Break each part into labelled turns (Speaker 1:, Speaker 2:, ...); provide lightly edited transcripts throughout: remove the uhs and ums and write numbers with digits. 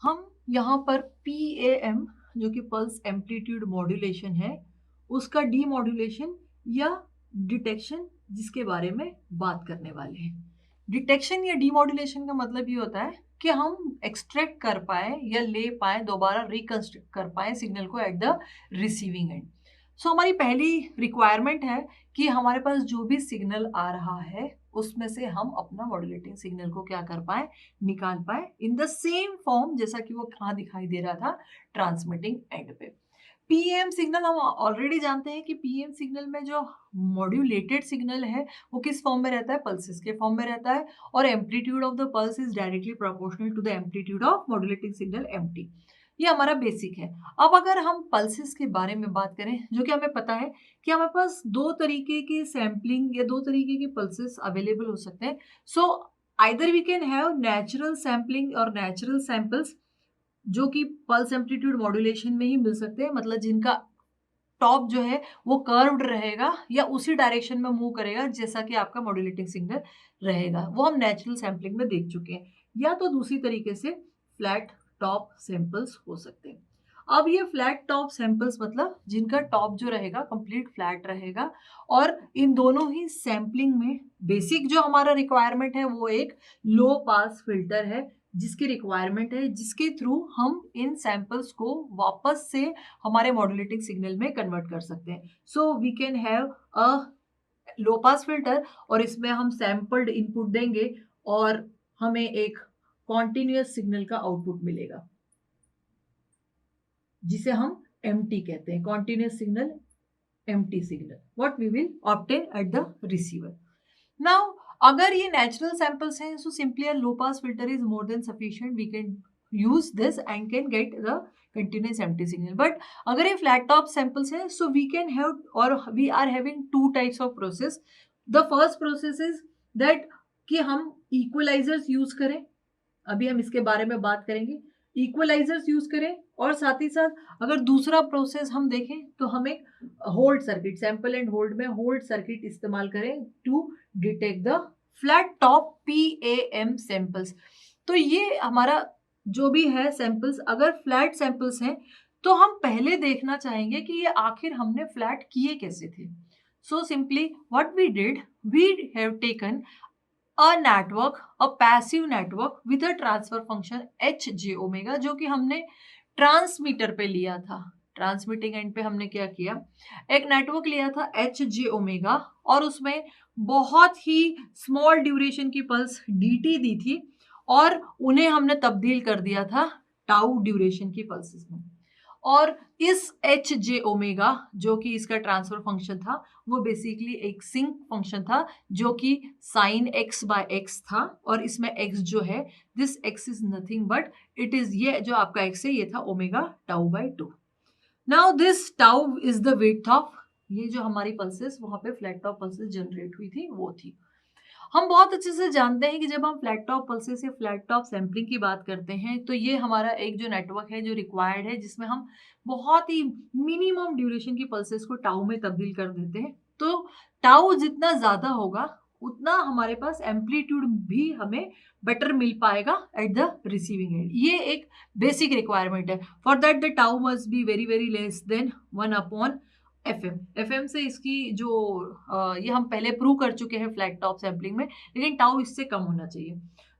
Speaker 1: हम यहाँ पर PAM जो कि पल्स एम्पलीट्यूड मॉड्यूलेशन है, उसका डीमॉड्यूलेशन या डिटेक्शन जिसके बारे में बात करने वाले हैं। डिटेक्शन या डीमॉड्यूलेशन का मतलब ये होता है कि हम एक्सट्रैक्ट कर पाए या ले पाए, दोबारा रिकंस्ट्रक्ट कर पाए सिग्नल को एट द रिसीविंग एंड। सो हमारी पहली रिक्वायरमेंट है कि हमारे पास जो भी सिग्नल आ रहा है उसमें से हम अपना मॉड्यूलेटिंग सिग्नल को क्या कर पाए, निकाल पाए इन द सेम फॉर्म जैसा कि वो कहाँ दिखाई दे रहा था, ट्रांसमिटिंग एंड पे। पीएम सिग्नल हम ऑलरेडी जानते हैं कि पीएम सिग्नल में जो मॉड्यूलेटेड सिग्नल है वो किस फॉर्म में रहता है, पल्सेस के फॉर्म में रहता है, और amplitude of the pulse is directly proportional to the amplitude of modulating signal MT. ये हमारा बेसिक है। अब अगर हम पल्सेस के बारे में बात करें, जो कि हमें पता है कि हमारे पास दो तरीके की सैम्पलिंग या दो तरीके के पल्सेस अवेलेबल हो सकते हैं। So either we can have natural sampling और नेचुरल सैंपल्स जो कि पल्स एम्पलीट्यूड मॉड्यूलेशन में ही मिल सकते हैं, मतलब जिनका टॉप जो है वो कर्व्ड रहेगा या उसी डायरेक्शन में मूव करेगा जैसा कि आपका मॉड्यूलेटिंग सिग्नल रहेगा, वो हम नेचुरल सैम्पलिंग में देख चुके हैं। या तो दूसरी तरीके से फ्लैट टॉप सैंपल्स हो सकते हैं। अब ये फ्लैट टॉप सैंपल्स मतलब जिनका टॉप जो रहेगा कंप्लीट फ्लैट रहेगा, और इन दोनों ही सैम्पलिंग में बेसिक जो हमारा रिक्वायरमेंट है वो एक लो पास फिल्टर है जिसकी रिक्वायरमेंट है, जिसके थ्रू हम इन सैंपल्स को वापस से हमारे मॉड्यूलेटिंग सिग्नल में कन्वर्ट कर सकते हैं। So we can have a low pass filter और इसमें हम सैंपल्ड इनपुट देंगे और हमें एक कॉन्टिन्यूअस सिग्नल का आउटपुट मिलेगा जिसे हम एमटी कहते हैं, continuous signal, MT signal, what we will obtain at the receiver. Now अगर ये नेचुरल सैंपल्स हैं, so simply a low pass filter is more than sufficient, we can use this and can get the continuous empty signal. But अगर ये flat top samples हैं, so we can have or we are having two types of process. The first process is that कि हम equalizers use करें, अभी हम इसके बारे में बात करेंगे, इक्वलाइजर्स यूज करें, और साथ ही साथ अगर दूसरा प्रोसेस हम देखें तो हम एक hold circuit, sample and hold में होल्ड सर्किट इस्तेमाल करें to detect the flat top PAM samples. तो ये हमारा जो भी है सैंपल्स, अगर फ्लैट सैंपल्स हैं तो हम पहले देखना चाहेंगे कि ये आखिर हमने फ्लैट किए कैसे थे। So simply what we did, we have taken a network, a passive network with a transfer function H J omega, जो कि हमने ट्रांसमीटर पे लिया था। ट्रांसमिटिंग एंड पे हमने क्या किया, एक नेटवर्क लिया था एच जे ओमेगा और उसमें बहुत ही स्मॉल ड्यूरेशन की पल्स dt दी थी और उन्हें हमने तब्दील कर दिया था टाउ ड्यूरेशन की पल्सेस में। और इस एच जे ओमेगा जो कि इसका ट्रांसफर फंक्शन था वो बेसिकली एक सिंक फंक्शन था जो कि साइन एक्स बाय एक्स था, और इसमें एक्स जो है, this x is nothing but it is, ये जो आपका एक्स है ये था omega tau by 2। Now this tau is the width of, ये जो हमारी पल्सेस वहां पे फ्लैट टॉप पल्सेस जनरेट हुई थी वो थी। हम बहुत अच्छे से जानते हैं कि जब हम फ्लैट टॉप पल्सेस या फ्लैट टॉप सैम्पलिंग की बात करते हैं तो ये हमारा एक जो नेटवर्क है जो रिक्वायर्ड है, जिसमें हम बहुत ही मिनिमम ड्यूरेशन की पल्सेस को टाउ में तब्दील कर देते हैं। तो टाउ जितना ज्यादा होगा उतना हमारे पास एम्पलीट्यूड भी हमें बेटर मिल पाएगा एट द रिसीविंग एंड। ये एक बेसिक रिक्वायरमेंट है। For that the tau must be very very less than 1 F M से इसकी जो ये हम पहले प्रूव कर चुके हैं फ्लैट टॉप सैम्पलिंग में, लेकिन टाउ इससे कम होना चाहिए।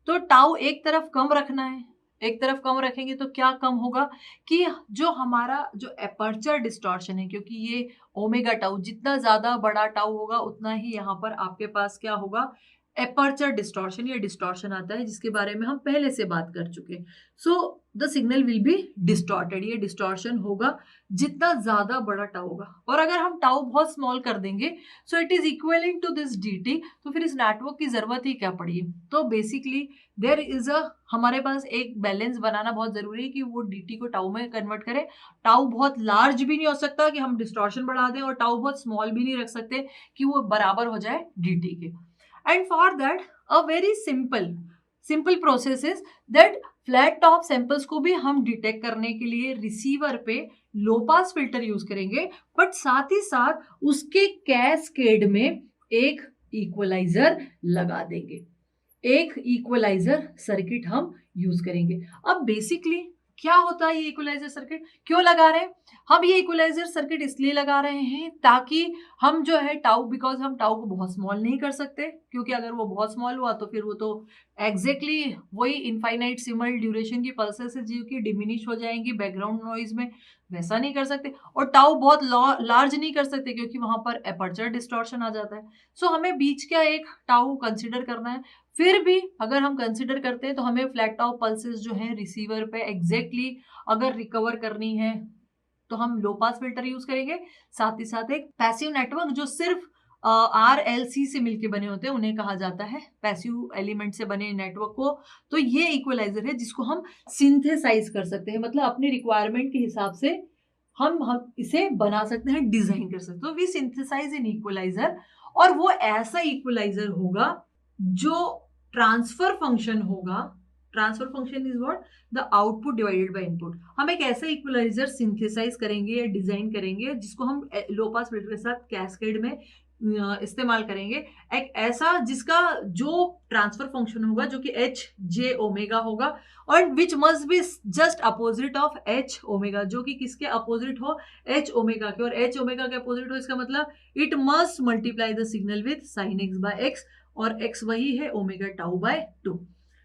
Speaker 1: तो टाउ एक तरफ कम रखना है, एक तरफ कम रखेंगे तो क्या कम होगा कि जो हमारा जो एपर्चर डिस्टॉर्शन है, क्योंकि ये ओमेगा टाउ जितना ज्यादा बड़ा टाउ होगा उतना ही यहाँ पर आपके पास क्या होगा, एपर्चर डिस्टॉर्शन या डिस्टॉर्शन आता है जिसके बारे में हम पहले से बात कर चुके हैं। So the signal will be distorted, ये डिस्टॉर्शन होगा जितना ज्यादा बड़ा टाउ होगा। और अगर हम टाउ बहुत स्मॉल कर देंगे so it is equaling to this dt, तो फिर इस नेटवर्क की जरूरत ही क्या पड़ी। तो बेसिकली देयर इज अ, हमारे पास एक बैलेंस बनाना बहुत जरूरी है कि वो dt को टाउ में कन्वर्ट करें। टाउ बहुत लार्ज भी नहीं हो सकता कि हम डिस्टॉर्शन बढ़ा दें, और टाउ बहुत स्मॉल भी नहीं रख सकते कि वो बराबर हो जाए dt के। And for that a very simple process is that flat top samples को भी हम डिटेक्ट करने के लिए रिसीवर पे लो पास फिल्टर यूज करेंगे, बट साथ ही साथ उसके कैस्केड में एक इक्वलाइजर लगा देंगे। एक इक्वलाइजर सर्किट हम यूज करेंगे। अब बेसिकली क्या होता है ये इक्वलाइजर सर्किट, क्यों लगा रहे हैं हम ये इक्वलाइजर सर्किट? इसलिए लगा रहे हैं ताकि हम जो है टाउ, बिकॉज हम टाउ को बहुत स्मॉल नहीं कर सकते, क्योंकि अगर वो बहुत स्मॉल हुआ तो फिर वो तो एग्जैक्टली वही इनफाइनाइट सिमल ड्यूरेशन की पल्सेस है जो कि डिमिनिश हो जाएंगी बैकग्राउंड नॉइज में, वैसा नहीं कर सकते। और टाउ बहुत लार्ज नहीं कर सकते क्योंकि वहां पर एपर्चर डिस्टॉर्शन आ जाता है। सो हमें बीच का एक टाउ कंसिडर करना है। फिर भी अगर हम कंसिडर करते हैं तो हमें फ्लैट टाउ पल्सेस जो है रिसीवर पे एग्जैक्टली अगर रिकवर करनी है तो हम लो पास फिल्टर यूज करेंगे। साथ ही साथ एक पैसिव नेटवर्क जो सिर्फ RLC से मिलके बने होते हैं उन्हें कहा जाता है पैसिव एलिमेंट से बने नेटवर्क को। तो ये इक्वलाइजर है जिसको हम सिंथेसाइज कर सकते हैं, मतलब अपनी रिक्वायरमेंट के हिसाब से हम इसे बना सकते हैं, डिजाइन कर सकते हैं। तो वी सिंथेसाइज इन इक्वलाइजर, और वो ऐसा इक्वलाइजर होगा जो ट्रांसफर फंक्शन होगा। Transfer function is what? The output divided by input. हम एक ऐसा इक्वलाइजर सिंथेसाइज करेंगे या डिजाइन करेंगे जिसको हम लो पास फिल्टर के साथ कैस्केड में इस्तेमाल करेंगे। एक ऐसा जिसका जो ट्रांसफर फंक्शन होगा जो कि एच जे ओमेगा होगा, और which must be just opposite of H omega, जो कि किसके अपोजिट हो? एच ओमेगा के। और एच ओमेगा के अपोजिट हो इसका मतलब it must multiply the signal with sine x by x, और एक्स वही है ओमेगा टाउ बाय 2।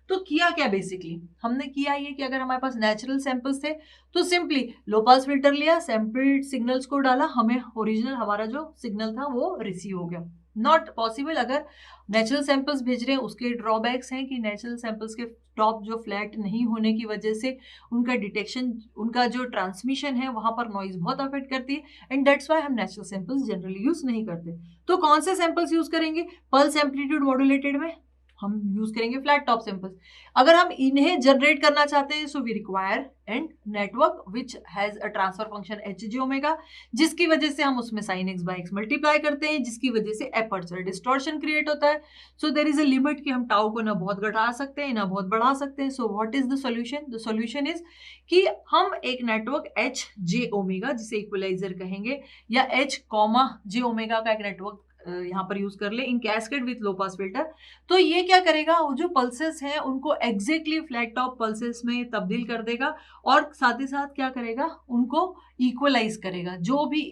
Speaker 1: तो किया क्या बेसिकली हमने किया ये कि अगर हमारे पास नेचुरल सैंपल्स थे तो सिंपली लो पास फिल्टर लिया, सैंपल्ड सिग्नल्स को डाला, हमें ओरिजिनल हमारा जो सिग्नल था वो रिसीव हो गया। नॉट पॉसिबल अगर नेचुरल सैंपल्स भेज रहे हैं। उसके ड्रॉबैक्स हैं कि नेचुरल सैंपल्स के टॉप जो फ्लैट नहीं होने की वजह से उनका डिटेक्शन, उनका जो ट्रांसमिशन है वहां पर नॉइज बहुत अफेक्ट करती है, एंड दैट्स व्हाई हम नेचुरल सैंपल्स जनरली यूज नहीं करते। तो कौन से सैंपल्स यूज करेंगे? पल्स एम्पलीट्यूड मॉड्यूलेटेड में हम यूज करेंगे फ्लैट टॉप सैंपल्स। अगर हम इन्हें जनरेट करना चाहते हैं so we require and network which has a transfer function H J omega, जिसकी वजह से हम उसमें sine x by x multiply करते हैं, जिसकी वजह से एपर्चर डिस्टॉर्शन क्रिएट होता है। So there is a limit कि हम टाउ को ना बहुत घटा सकते हैं ना बहुत बढ़ा सकते हैं। So what is the solution? The solution is कि हम एक नेटवर्क एच जे ओमेगा जिसे इक्वलाइजर कहेंगे, या एच कॉमा जे ओमेगा का एक नेटवर्क यहाँ पर यूज कर ले in cascade with low pass filter. तो ये क्या करेगा? वो जो पल्सेस हैं उनको एग्जैक्टली फ्लैट टॉप पल्सेस में तब्दील कर देगा, और साथ ही साथ क्या करेगा? उनको इक्वलाइज करेगा। जो भी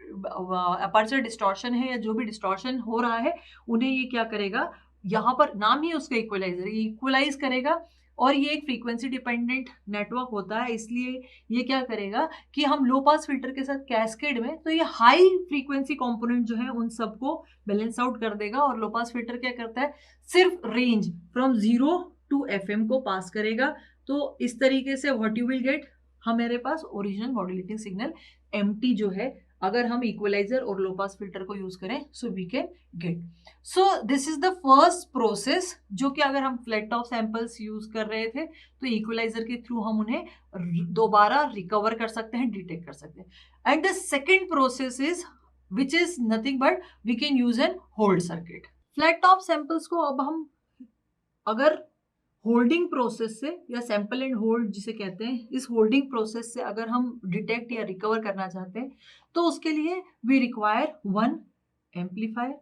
Speaker 1: अपर्चर डिस्टॉर्शन है या जो भी डिस्टॉर्शन हो रहा है उन्हें ये क्या करेगा? यहाँ पर नाम ही उसका इक्वलाइजर, इक्वलाइज करेगा। और ये एक फ्रीक्वेंसी डिपेंडेंट नेटवर्क होता है, इसलिए ये क्या करेगा कि हम लो पास फिल्टर के साथ कैस्केड में, तो ये हाई फ्रीक्वेंसी कंपोनेंट जो है उन सबको बैलेंस आउट कर देगा। और लो पास फिल्टर क्या करता है? सिर्फ रेंज फ्रॉम 0 to FM को पास करेगा। तो इस तरीके से व्हाट यू विल गेट, हमारे पास ओरिजिनल मॉड्यूलेटिंग सिग्नल MT जो है, अगर हम इक्वलाइजर और लो पास फिल्टर को यूज करें so we can get. So this is the first process जो कि अगर हम फ्लैट टॉप सैंपल्स यूज कर रहे थे तो इक्वलाइजर के थ्रू हम उन्हें दोबारा रिकवर कर सकते हैं, डिटेक्ट कर सकते हैं। And the second process is which is nothing but we can use an hold circuit. Flat top samples को अब हम अगर होल्डिंग प्रोसेस से, या सैंपल एंड होल्ड जिसे कहते हैं, इस होल्डिंग प्रोसेस से अगर हम डिटेक्ट या रिकवर करना चाहते हैं तो उसके लिए वी रिक्वायर वन एम्पलीफायर।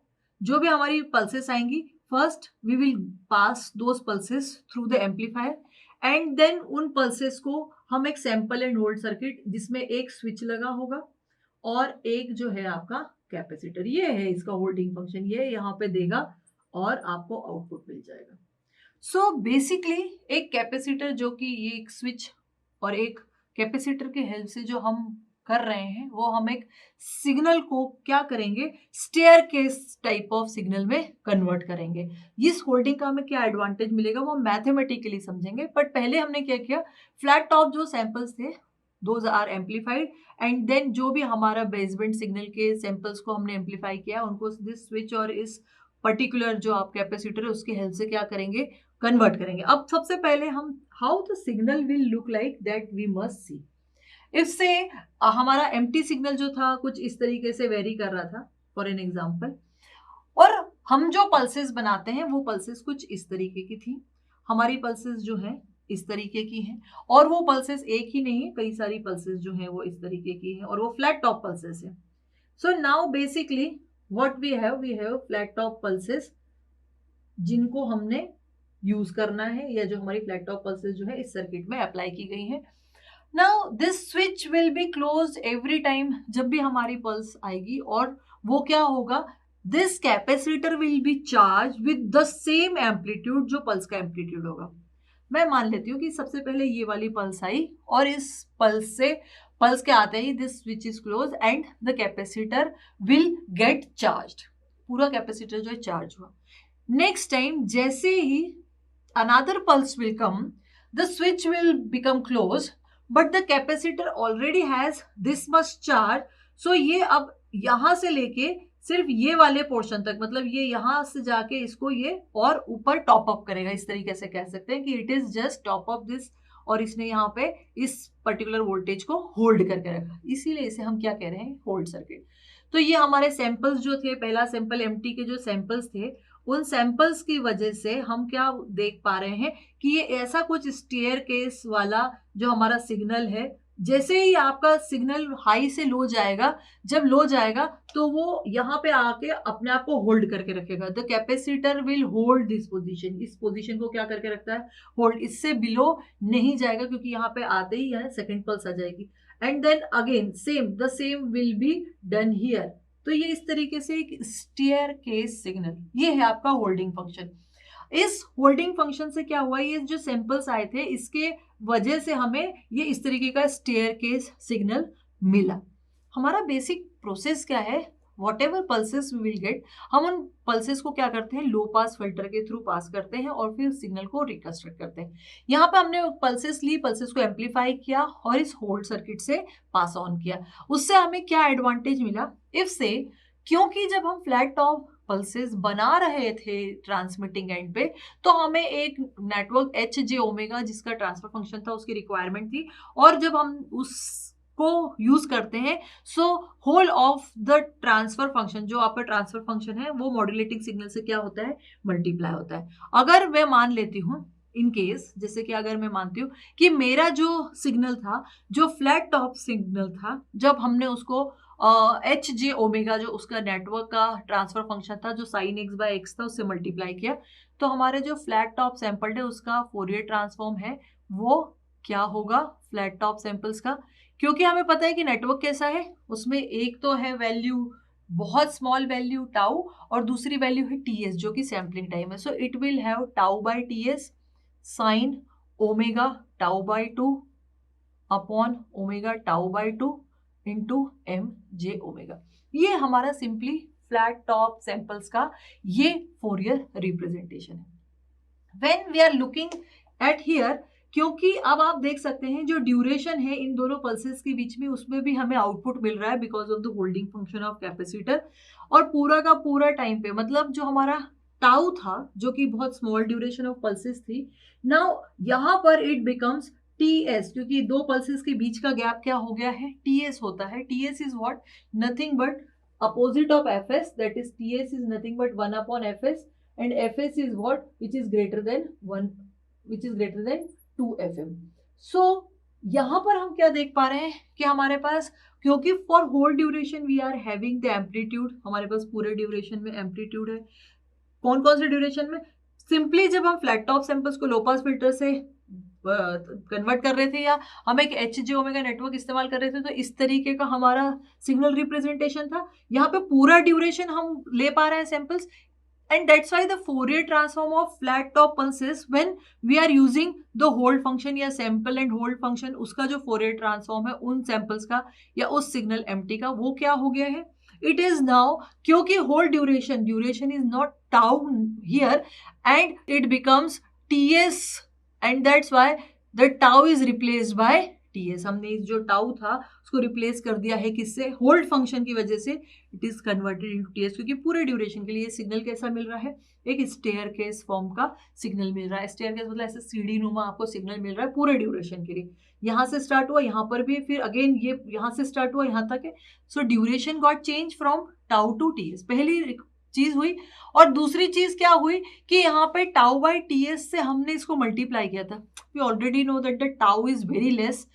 Speaker 1: जो भी हमारी पल्सेस आएंगी, first we will pass those pulses through the amplifier, and then उन पल्सेस को हम एक सैंपल एंड होल्ड सर्किट जिसमें एक स्विच लगा होगा और एक जो है आपका कैपेसिटर, ये है इसका होल्डिंग फंक्शन, ये यहाँ पे देगा और आपको आउटपुट मिल जाएगा। सो बेसिकली एक कैपेसिटर जो कि ये एक स्विच और एक कैपेसिटर के हेल्प से जो हम कर रहे हैं वो हम एक सिग्नल को क्या करेंगे? स्टेयरकेस टाइप ऑफ सिग्नल में कन्वर्ट करेंगे। इस होल्डिंग का हमें क्या एडवांटेज मिलेगा वो मैथमेटिकली समझेंगे, बट पहले हमने क्या किया? फ्लैट टॉप जो सैंपल्स थे those are amplified, and then जो भी हमारा बेसबैंड सिग्नल के सैंपल्स को हमने एम्पलीफाई किया उनको दिस स्विच और इस पर्टिकुलर जो आप कैपेसिटर है उसके हेल्प से क्या करेंगे? कन्वर्ट करेंगे। अब सबसे पहले हम how the signal will look like that we must see. इससे हमारा एम्प्टी सिग्नल जो था कुछ इस तरीके से वेरी कर रहा था फॉर एन एग्जांपल, और हम जो पल्सेस बनाते हैं वो पल्सेस कुछ इस तरीके की थी। हमारी पल्सेस जो है इस तरीके की हैं, और वो पल्सेस एक ही नहीं है, कई सारी पल्सेस जो है वो इस तरीके की है, और वो फ्लैट टॉप पल्सेस है। So now basically what we have flat top pulses जिनको हमने यूज करना है, या जो हमारी फ्लैट टॉप पल्सेस जो है इस सर्किट में अप्लाई की गई है। Now this switch will be close every time, जब भी हमारी पल्स आएगी, और वो क्या होगा, this capacitor will be charge with the same amplitude, जो पल्स का एम्पलीट्यूड होगा। मैं मान लेती हूँ कि सबसे पहले ये वाली पल्स आई, और इस पल्स के आते ही this switch is close and the capacitor will get charged, पूरा कैपेसिटर जो है चार्ज हुआ। नेक्स्ट टाइम जैसे ही another pulse will come, the switch will become closed, but the capacitor already has this much charge, so ये अब यहां से लेके सिर्फ ये वाले पोर्शन तक, मतलब ये यहां से जाके इसको ये और ऊपर टॉप अप करेगा, इस तरीके से कह सकते हैं कि it is just top up this, और इसने यहाँ पे इस पर्टिकुलर वोल्टेज को होल्ड करके रखा, इसीलिए इसे हम क्या कह रहे हैं, होल्ड सर्किट। तो ये हमारे सैंपल्स जो थे, पहला सैंपल एमटी के जो सैंपल्स थे, उन सैंपल्स की वजह से हम क्या देख पा रहे हैं कि ये ऐसा कुछ स्टेयर केस वाला जो हमारा सिग्नल है, जैसे ही आपका सिग्नल हाई से लो जाएगा, जब लो जाएगा तो वो यहाँ पे आके अपने आप को होल्ड करके रखेगा। The capacitor will hold this position, इस पोजीशन को क्या करके रखता है, होल्ड, इससे बिलो नहीं जाएगा, क्योंकि यहाँ पे आते ही यहाँ सेकेंड पल्स आ जाएगी। And then again the same will be done here. तो ये इस तरीके से एक स्टेयर केस सिग्नल, ये है आपका होल्डिंग फंक्शन। इस होल्डिंग फंक्शन से क्या हुआ, ये जो सैंपल्स आए थे इसके वजह से हमें ये इस तरीके का स्टेयर केस सिग्नल मिला। हमारा बेसिक प्रोसेस क्या है, whatever pulses we will get, हम उन पल्सेस को क्या करते हैं, लो पास फिल्टर के थ्रू पास करते हैं और फिर सिग्नल को रिकंस्ट्रक्ट करते हैं। यहाँ पे हमने पल्सेस ली, पल्सेस को एम्पलीफाई किया और इस होल्ड सर्किट से पास ऑन किया। उससे हमें क्या एडवांटेज मिला, इफ से, क्योंकि जब हम फ्लैट टॉप पल्सेस बना रहे थे ट्रांसमिटिंग एंड पे, तो हमें एक नेटवर्क एच जे ओमेगा जिसका ट्रांसफर फंक्शन था उसकी रिक्वायरमेंट थी, और जब हम उसको यूज करते हैं, so whole of the transfer function, जो आपका ट्रांसफर फंक्शन है वो मॉड्यूलेटिंग सिग्नल से क्या होता है, मल्टीप्लाई होता है। अगर मैं मान लेती हूँ इन केस, जैसे कि अगर मैं मानती हूँ कि मेरा जो सिग्नल था, जो फ्लैट टॉप सिग्नल था, जब हमने उसको एच जे ओमेगा जो उसका नेटवर्क का ट्रांसफर फंक्शन था, जो साइन एक्स बाय एक्स था, उससे मल्टीप्लाई किया, तो हमारे जो फ्लैट टॉप सैंपल है उसका फोरियर ट्रांसफॉर्म है वो क्या होगा, फ्लैट टॉप सैंपल्स का। क्योंकि हमें पता है कि नेटवर्क कैसा है, उसमें एक तो है वैल्यू, बहुत स्मॉल वैल्यू टाउ, और दूसरी वैल्यू है टी एस जो कि सैम्पलिंग टाइम है। So it will have tau by T S sine omega tau by 2 upon omega tau by 2 into M J omega. ये हमारा सिंपली फ्लैट टॉप सैंपल्स का ये फोरियर रिप्रेजेंटेशन है। When we are looking at here, क्योंकि अब आप देख सकते हैं जो ड्यूरेशन है इन दोनों पल्सेस के बीच में, उसमें भी हमें आउटपुट मिल रहा है because of the holding function of capacitor, और पूरा का पूरा टाइम पे, मतलब जो हमारा टाउ था जो कि बहुत स्मॉल ड्यूरेशन ऑफ पल्सेस थी, नाउ यहाँ पर इट बिकम्स टीएस, क्योंकि दो पल्सेस के बीच का गैप क्या हो गया है, टीएस होता है। TS is what, nothing but opposite of FS, that is TS is nothing but 1 upon FS, and fs is what, which is greater than 1, which is greater than 2 fm. so यहाँ पर हम क्या देख पा रहे हैं कि हमारे पास, क्योंकि for whole duration we are having the amplitude, हमारे पास पूरे ड्यूरेशन में एम्पलीट्यूड है। कौन कौन से ड्यूरेशन में, सिंपली जब हम फ्लैट टॉप सैंपल्स को लो पास फिल्टर से कन्वर्ट कर रहे थे, या हम एक एच जे ओमेगा नेटवर्क इस्तेमाल कर रहे थे, तो इस तरीके का हमारा सिग्नल रिप्रेजेंटेशन था। यहाँ पे पूरा ड्यूरेशन हम ले पा रहे हैं samples, and that's why the Fourier transform of flat top pulses, when we are using the hold function या sample and hold function, उसका जो Fourier transform है उन samples का या उस signal empty का, वो क्या हो गया है, it is now, क्योंकि whole duration is not tau here and it becomes ts, and that's why the tau is replaced by ts। हमने जो टाउ था उसको रिप्लेस कर दिया है किससे, होल्ड फंक्शन की वजह से, it is converted into TS, क्योंकि पूरे ड्यूरेशन के लिए सिग्नल कैसा मिल रहा है, एक स्टेयर केस फॉर्म का सिग्नल मिल रहा है। स्टेयर केस मतलब ऐसे सीढ़ी नुमा आपको सिग्नल मिल रहा है पूरे ड्यूरेशन के लिए, यहाँ से स्टार्ट हुआ यहाँ पर भी, फिर अगेन ये यहाँ से स्टार्ट हुआ यहाँ तक है। So duration got change from tau to TS, पहली चीज हुई। और दूसरी चीज क्या हुई कि यहाँ पे टाउ बाय टीएस से हमने इसको मल्टीप्लाई किया था। We already know that the tau is very less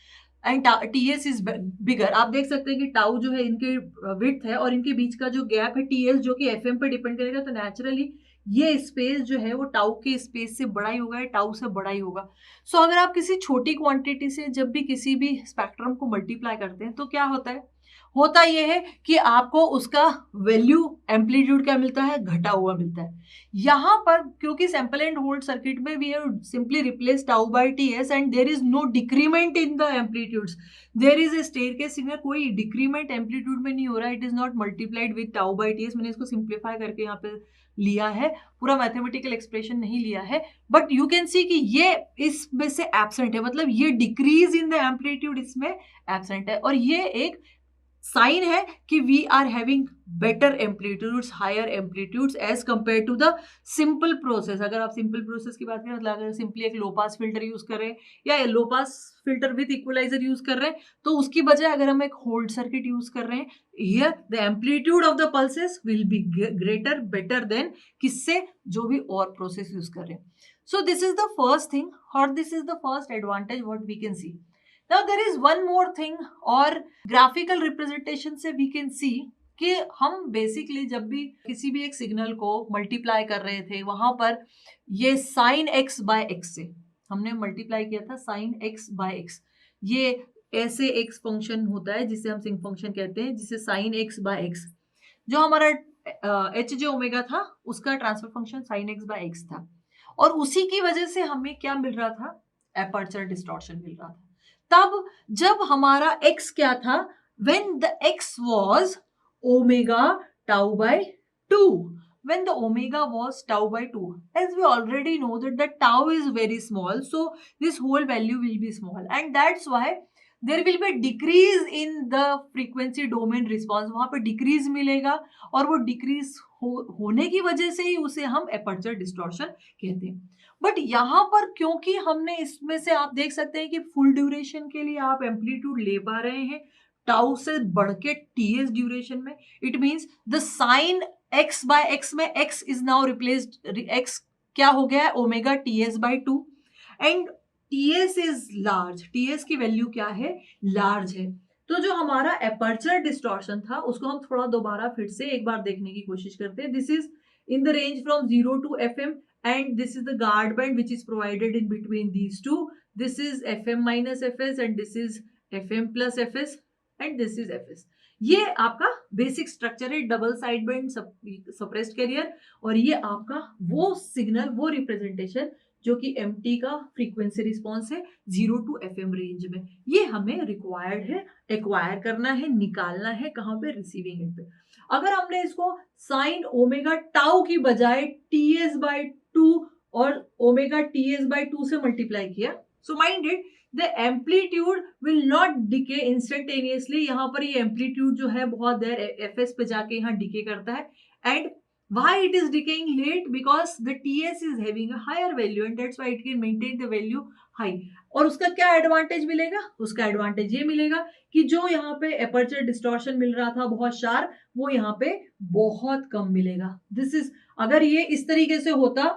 Speaker 1: and TS is bigger. आप देख सकते हैं कि टाउ जो है इनके विड्थ है और इनके बीच का जो गैप है टीएस, जो कि एफएम पे डिपेंड करेगा, तो नेचुरली ये स्पेस जो है वो टाउ के स्पेस से बड़ा ही होगा या टाउ से बड़ा ही होगा। सो अगर आप किसी छोटी क्वांटिटी से जब भी किसी भी स्पेक्ट्रम को मल्टीप्लाई करते हैं तो क्या होता है, होता ये है कि आपको उसका वैल्यू एम्पलीट्यूड क्या मिलता है, घटा हुआ मिलता है। यहाँ पर क्योंकि सैंपल एंड होल्ड सर्किट में we have simply replace tau by T S and there is no decrement in the amplitudes, there is a staircase signal, कोई डिक्रीमेंट एम्पलीट्यूड में नहीं हो रहा है, it is not multiplied with tau by T S. मैंने इसको simplify करके यहाँ पे लिया है, पूरा मैथमेटिकल एक्सप्रेशन नहीं लिया है, बट यू कैन सी कि ये इसमें से एब्सेंट है, मतलब ये डिक्रीज इन द एम्पलीट्यूड इसमें एब्सेंट है, और ये एक साइन है कि we are having better amplitudes, higher amplitudes as compare to the simple process. अगर आप सिंपल प्रोसेस की बात करें, मतलब अगर सिंपली एक लो पास फिल्टर यूज कर रहे हैं या low pass filter with equaliser use कर रहे हैं, तो उसकी बजाय अगर हम एक होल्ड सर्किट यूज कर रहे हैं, here the amplitude of the pulses will be greater, better than किससे, जो भी और प्रोसेस यूज कर रहे हैं। So this is the first thing और this is the first advantage what we can see. Now there is one more thing, और graphical representation से वी कैन सी कि हम बेसिकली जब भी किसी भी एक सिग्नल को मल्टीप्लाई कर रहे थे, वहां पर ये साइन एक्स बाय एक्स से हमने मल्टीप्लाई किया था, साइन एक्स बाय एक्स, ये ऐसे एक्स फंक्शन होता है जिसे हम सिंक फंक्शन कहते हैं, जिसे साइन एक्स बाय एक्स, जो हमारा एच जे ओमेगा था उसका transfer function sine x by x था, और उसी की वजह से हमें क्या मिल रहा था, एपर्चर डिस्टॉर्शन मिल रहा था। तब जब हमारा x क्या था, when the x was omega tau by 2, when the omega was tau by 2, as we already know that the tau is very small, so this whole value will be small, and that's why there will be decrease in the frequency domain response, वहां पे decrease मिलेगा, और वो decrease होने की वजह से ही उसे हम एपर्चर डिस्टॉर्शन कहते हैं। बट यहाँ पर क्योंकि हमने इसमें से आप देख सकते हैं कि फुल ड्यूरेशन के लिए आप एम्पलीट्यूड ले पा रहे हैं टाउ से बढ़ के टीएस ड्यूरेशन में, it means the sine x by X में X is now replaced, X क्या हो गया है, omega TS by 2, and TS is large, TS की वैल्यू क्या है, लार्ज है। तो जो हमारा एपर्चर डिस्टॉर्शन था उसको हम थोड़ा दोबारा फिर से एक बार देखने की कोशिश करते हैं। This is in the range from 0 to FM, and this is the guard band which is provided in between these two. This is FM minus FS and this is FM plus FS and this is FS. ये आपका basic structure है, double side band suppressed career, और ये आपका वो signal, वो representation जो कि एमटी का फ्रीक्वेंसी रिस्पॉन्स है 0 to FM रेंज में, ये हमें रिक्वायर्ड है, एक्वायर करना है, निकालना है, कहाँ पे, रिसीविंग एंड पे। अगर हमने इसको साइन ओमेगा टाउ की बजाय टीएस बाय 2 और ओमेगा टीएस बाय 2 से मल्टीप्लाई किया, so mind it the amplitude will not decay instantaneously, यहाँ पर ये एम्पलीट्यूड जो है बहुत देर एफएस पे जाके यहाँ डिके करता है, and why it is decaying late, because the TS is having a higher value and that's why it can maintain the value high। और उसका क्या एडवांटेज मिलेगा, उसका एडवांटेज ये मिलेगा कि जो यहाँ पे एपर्चर डिस्टॉर्शन मिल रहा था बहुत शार्प, वो यहाँ पे बहुत कम मिलेगा। दिस इज, अगर ये इस तरीके से होता,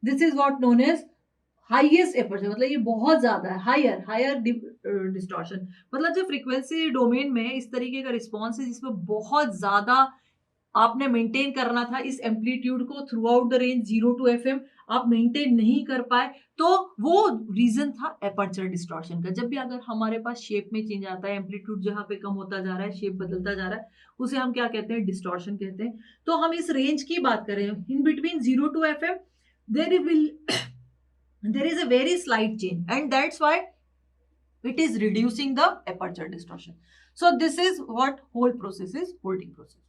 Speaker 1: this is what known as highest aperture, मतलब ये बहुत ज्यादा है, हायर डिस्टॉर्शन, मतलब जो फ्रीक्वेंसी डोमेन में इस तरीके का रिस्पॉन्स है जिसमें बहुत ज्यादा आपने मेंटेन करना था इस एम्पलीट्यूड को through out the range 0 to FM, आप मेंटेन नहीं कर पाए, तो वो रीजन था एपर्चर डिस्टॉर्शन का। जब भी अगर हमारे पास शेप में चेंज आता है, एम्पलीट्यूड जहां पे कम होता जा रहा है, शेप बदलता जा रहा है, उसे हम क्या कहते हैं, डिस्टॉर्शन कहते हैं। तो हम इस रेंज की बात करें, in between 0 to FM there is a very slight change and that's why it is reducing the aperture distortion. So this is what whole process is, holding process.